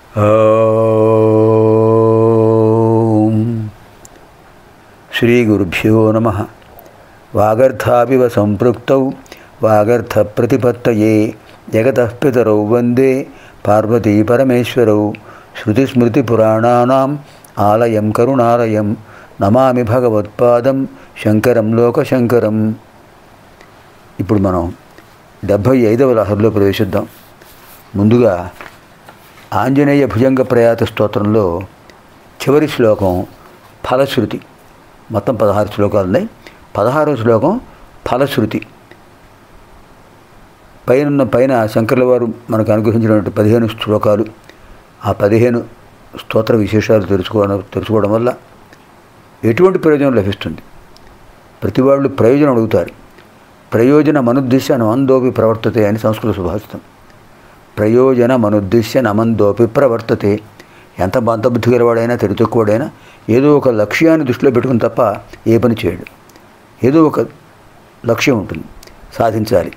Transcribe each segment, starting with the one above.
ఓం శ్రీ గురుభ్యో నమః. వాగర్థావివ సంపృక్తౌ వాగర్థ ప్రతిపత్తయే జగతః పితరౌ వందే పార్వతీ పరమేశ్వరౌ. శృతిస్మృతిపురాణానాం ఆలయం కరుణాలయం నమామి భగవత్పాదం శంకరం లోకశంకరం. ఇప్పుడు మనం 75వ లహరిలో ప్రవేశిద్దాం. ముందుగా ఆంజనేయ భుజంగ ప్రయాత స్తోత్రంలో చివరి శ్లోకం ఫలశ్రుతి. మొత్తం 16 శ్లోకాలు ఉన్నాయి. 16వ శ్లోకం ఫలశ్రుతి. పైన శంకర్ల వారు మనకు అనుగ్రహించినటువంటి 15 శ్లోకాలు, ఆ 15 స్తోత్ర విశేషాలు తెలుసుకోవడం వల్ల ఎటువంటి ప్రయోజనం లభిస్తుంది? ప్రతి వాళ్ళు ప్రయోజనం అడుగుతారు. ప్రయోజన మనుద్దేశ్య నమందోపి ప్రవర్తతే అని సంస్కృత సుభాషితం. ప్రయోజన మనుద్దేశ్య నమందోపి ప్రవర్తతే. ఎంత బుద్ధి గలవాడైనా తెలితక్కువాడైనా ఏదో ఒక లక్ష్యాన్ని దృష్టిలో పెట్టుకుని తప్ప ఏ పని చేయడు. ఏదో ఒక లక్ష్యం ఉంటుంది, సాధించాలి.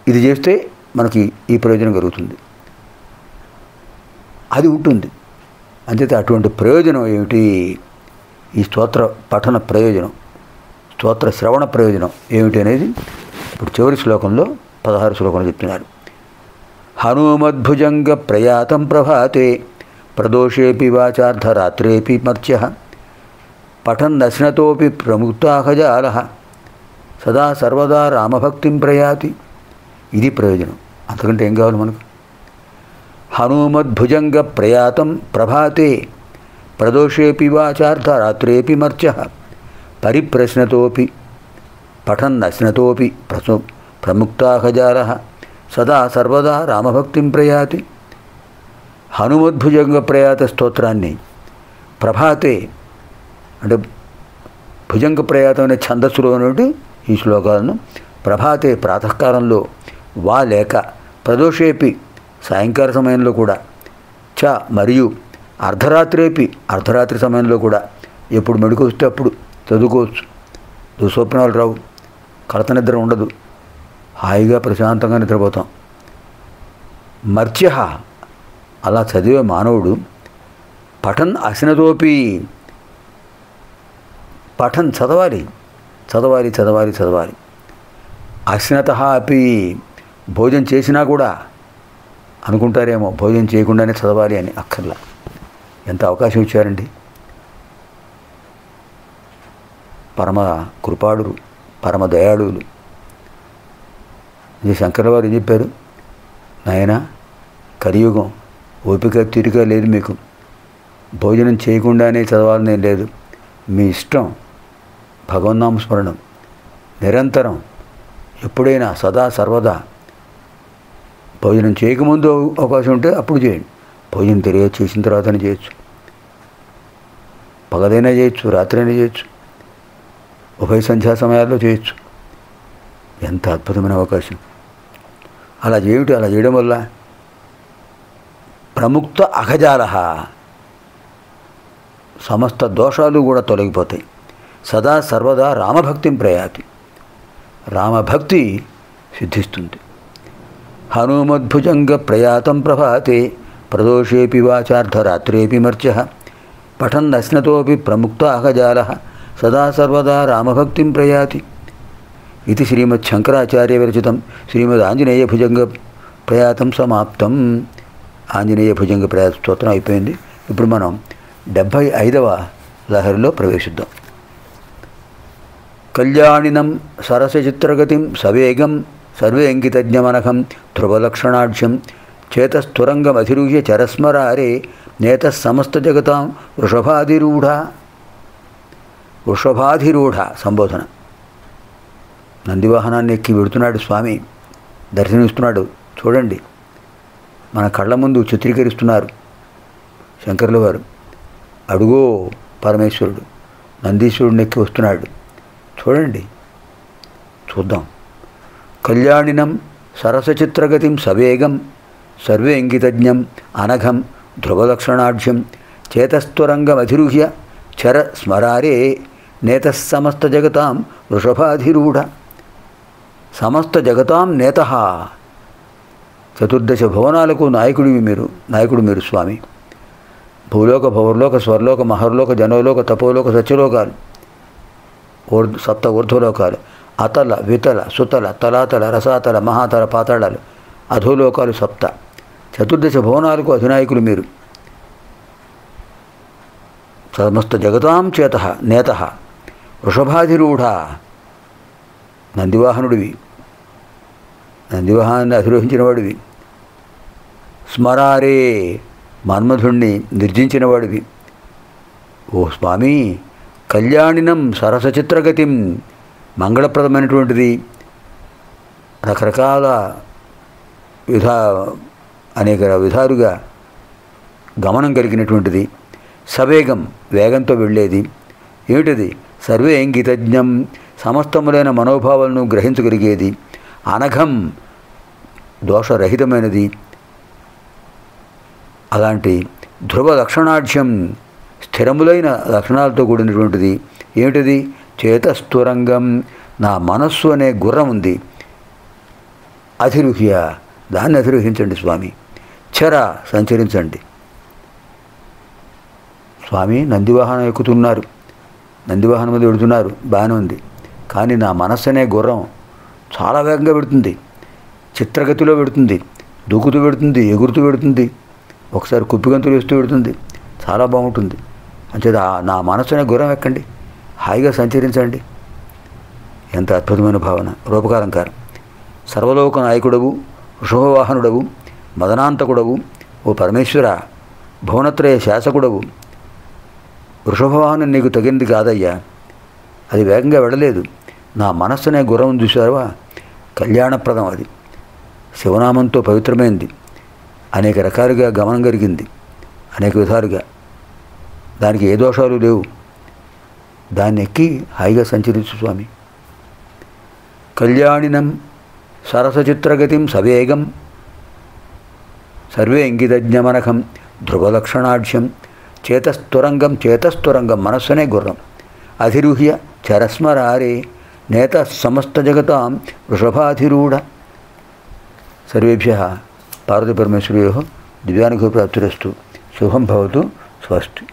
ఇది చేస్తే మనకి ఈ ప్రయోజనం కలుగుతుంది, అది ఉంటుంది. అంచేత అటువంటి ప్రయోజనం ఏమిటి? ఈ స్తోత్ర పఠన ప్రయోజనం, స్తోత్ర శ్రవణ ప్రయోజనం ఏమిటి అనేది ఇప్పుడు చివరి శ్లోకంలో 16 శ్లోకంలో చెప్తున్నారు. హనుమద్భుజంగ ప్రయాతం ప్రభాతే ప్రదోషేపి వాచార్ధరాత్రేపి మర్త్యః పఠన్నశ్నతోపి ప్రముక్తాహజాలః సదా సర్వదా రామభక్తిం ప్రయాతి. ఇది ప్రయోజనం. అంతకంటే ఏం కావాలి మనకు? హనుమద్భుజంగ ప్రయాతం ప్రభాతే ప్రదోషేపి వాచార్ధరాత్రేపి మర్త్యః పరిప్రశ్నతోపి పఠన్నశ్నతోపి ప్రముక్తాహజాలః సదా సర్వదా రామభక్తిం ప్రయాతి. హనుమద్భుజంగ ప్రయాత స్తోత్రాన్ని ప్రభాతే అంటే భుజంగ ప్రయాతం అనే ఛందస్సులో ఉన్నటువంటి ఈ శ్లోకాలను ప్రభాతే ప్రాతకాలంలో వా లేక ప్రదోషేపి సాయంకాల సమయంలో కూడా చ మరియు అర్ధరాత్రేపి అర్ధరాత్రి సమయంలో కూడా ఎప్పుడు మెడుకొస్తే అప్పుడు చదువుకోవచ్చు. దుస్వప్నాలు రావు, కలత నిద్ర ఉండదు, హాయిగా ప్రశాంతంగా నిద్రపోతాం. మర్త్య అలా చదివే మానవుడు పఠన్ అశ్నతోపి పఠన్ చదవాలి చదవాలి చదవాలి చదవాలి. అశ్నత అపి భోజనం చేసినా కూడా అనుకుంటారేమో భోజనం చేయకుండానే చదవాలి అని. అక్కర్లా. ఎంత అవకాశం ఇచ్చారండి. పరమ కృపాళులు, పరమ దయాళువులు. ఇది శంకర్ల వారు ఏం చెప్పారు? నాయనా, కలియుగం, ఓపిక తీరిక లేదు మీకు, భోజనం చేయకుండానే చదవాలనే లేదు, మీ ఇష్టం. భగవన్నామ స్మరణం నిరంతరం, ఎప్పుడైనా, సదా సర్వదా. భోజనం చేయకముందు అవకాశం ఉంటే అప్పుడు చేయండి. భోజనం చేసిన తర్వాతనే చేయొచ్చు. పగలైనా చేయొచ్చు, రాత్రి అయినా చేయొచ్చు, ఉభయ సంధ్యా సమయాల్లో చేయొచ్చు. ఎంత అద్భుతమైన అవకాశం. అలా చేయడం వల్ల ప్రముక్త అఘజాల సమస్త దోషాలు కూడా తొలగిపోతాయి. సదా సర్వదా రామభక్తిం ప్రయాతి. రామభక్తి సిద్ధిస్తుంది. హనుమద్భుజంగ ప్రయాతం ప్రభాతే ప్రదోషేపి వాచార్ధరాత్రేపి మర్త్యః పఠన్నశ్నతోపి ప్రముక్త అఘజాల సదా సర్వదా రామభక్తిం ప్రయాతి. ఇది శ్రీమద్ శంకరాచార్య విరచితం శ్రీమద్ ఆంజనేయ భుజంగ ప్రయాతం సమాప్తం. ఆంజనేయ భుజంగ ప్రయాత స్తోత్రం అయిపోయింది. ఇప్పుడు మనం 75వ లహరిలో ప్రవేశిద్దాం. కళ్యాణినం సరసచిత్రగతిం సవేగం సర్వేంగితజ్ఞమనఘం ధ్రువలక్షణాఢ్యం చేతస్థురంగమధిరుహ్య చరస్మరారే నేత సమస్త జగతాం వృషభాధిరూఢ సంబోధన. నందివాహనాన్ని ఎక్కి వెడుతున్నాడు స్వామి, దర్శనమిస్తున్నాడు. చూడండి, మన కళ్ళ ముందు చిత్రీకరిస్తున్నారు శంకర్ల వారు. అడుగో పరమేశ్వరుడు నందీశ్వరుడిని ఎక్కి వస్తున్నాడు. చూడండి, చూద్దాం. కళ్యాణినం సరసచిత్రగతిం సవేగం సర్వేంగితజ్ఞం అనఘం ధ్రువలక్షణాఢ్యం చేతస్థురంగమధిరుహ్య చర స్మరారే నేత సమస్త జగతాం వృషభాధిరూఢ. సమస్త జగతాం నేత చతుర్దశ భువనాలకు నాయకుడు మీరు స్వామి. భూలోక, భౌర్లోక, స్వర్లోక, మహర్లోక, జనోలోక, తపోలోక, సత్యలోకాలు, సప్త ఊర్ధ్వలోకాలు, అతల, వితల, సుతల, తలాతల, రసాతల, మహాతల, పాతాళాలు, అధోలోకాలు సప్త. చతుర్దశ భువనాలకు అధినాయకులు మీరు. సమస్త జగతాం చేత నేత వృషభాధిరూఢ, నందివాహనుడివి, నందివాహనాన్ని అధిరోహించిన వాడివి. స్మరారే, మన్మధుణ్ణి నిర్జించిన వాడివి. ఓ స్వామి, కళ్యాణినం సరసచిత్రగతిం, మంగళప్రదమైనటువంటిది, రకరకాల అనేక విధాలుగా గమనం కలిగినటువంటిది. సవేగం, వేగంతో వెళ్ళేది. ఏమిటిది? సర్వేంగితజ్ఞం, సమస్తములైన మనోభావాలను గ్రహించగలిగేది. అనఘం, దోషరహితమైనది. అలాంటి ధ్రువ లక్షణాఢ్యం, స్థిరములైన లక్షణాలతో కూడినటువంటిది. ఏమిటిది? చేతస్తురంగం, నా మనస్సు అనే గుర్రం ఉంది. అధిరుహ్య, దాన్ని అధిరోహించండి స్వామి. చర, సంచరించండి స్వామి. నందివాహనం ఎక్కుతున్నారు, నందివాహనం మీద వెళుతున్నారు, బాగానే ఉంది. కానీ నా మనస్సు అనే గుర్రం చాలా వేగంగా పెడుతుంది, చిత్రగతిలో పెడుతుంది, దూకుతూ పెడుతుంది, ఎగురుతూ పెడుతుంది, ఒకసారి కుప్పిగంతులు వేస్తూ పెడుతుంది. చాలా బాగుంటుంది. అంచేత నా మనస్సు అనే గుర్రం ఎక్కండి, హాయిగా సంచరించండి. ఎంత అద్భుతమైన భావన. రూపకాలంకారం. సర్వలోక నాయకుడవు, వృషభవాహనుడవు, మదనాంతకుడవు, ఓ పరమేశ్వర, భువనత్రయ శాసకుడవు. వృషభవాహనం నీకు తగినది కాదయ్యా, అది వేగంగా వెళ్ళలేదు. నా మనస్సునే గుర్రం చూసావా, కళ్యాణప్రదం. అది శివనామంతో పవిత్రమైంది, అనేక రకాలుగా గమనం కలిగింది, అనేక విధాలుగా. దానికి ఏ దోషాలు లేవు. దాన్ని ఎక్కి హాయిగా సంచరించు స్వామి. కళ్యాణినం సరసచిత్రగతిం సవేగం సర్వే ఇంగితజ్ఞమనఖం ధ్రువలక్షణాఢ్యం చేతస్తురంగం, చేతస్తురంగం, మనస్సునే గుర్రం. అధిరుహ్య చరస్మరారే నేత సమస్త జగతాం వృషభాధిరూఢ. సర్వేభ్యః పార్వతీపరమేశ్వర్యోః దివ్యానుగ్రహప్రాప్తిరస్తు. శుభం భవతు. స్వస్తి.